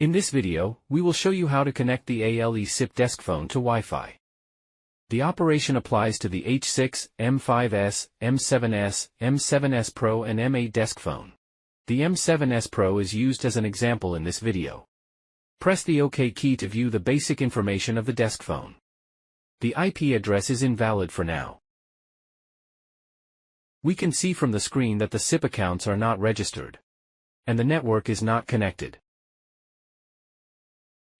In this video, we will show you how to connect the ALE SIP desk phone to Wi-Fi. The operation applies to the H6, M5s, M7s, M7s Pro and M8 desk phone. The M7s Pro is used as an example in this video. Press the OK key to view the basic information of the desk phone. The IP address is invalid for now. We can see from the screen that the SIP accounts are not registered, and the network is not connected.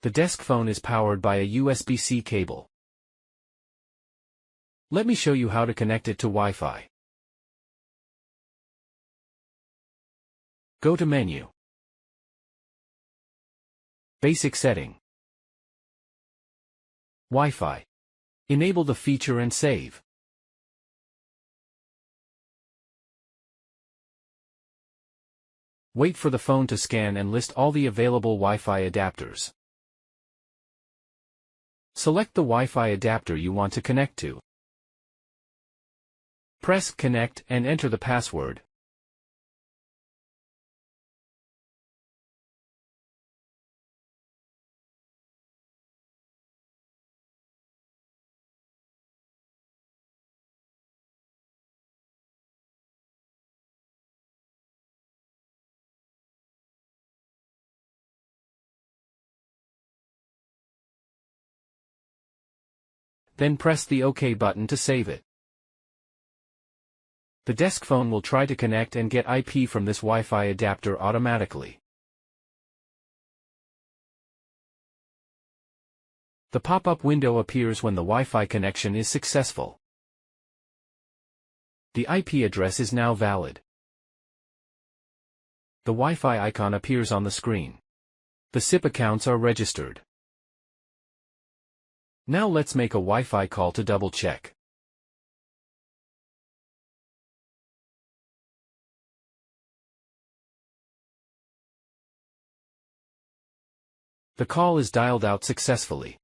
The desk phone is powered by a USB-C cable. Let me show you how to connect it to Wi-Fi. Go to Menu. Basic Setting. Wi-Fi. Enable the feature and save. Wait for the phone to scan and list all the available Wi-Fi adapters. Select the Wi-Fi adapter you want to connect to. Press Connect and enter the password. Then press the OK button to save it. The desk phone will try to connect and get IP from this Wi-Fi adapter automatically. The pop-up window appears when the Wi-Fi connection is successful. The IP address is now valid. The Wi-Fi icon appears on the screen. The SIP accounts are registered. Now let's make a Wi-Fi call to double-check. The call is dialed out successfully.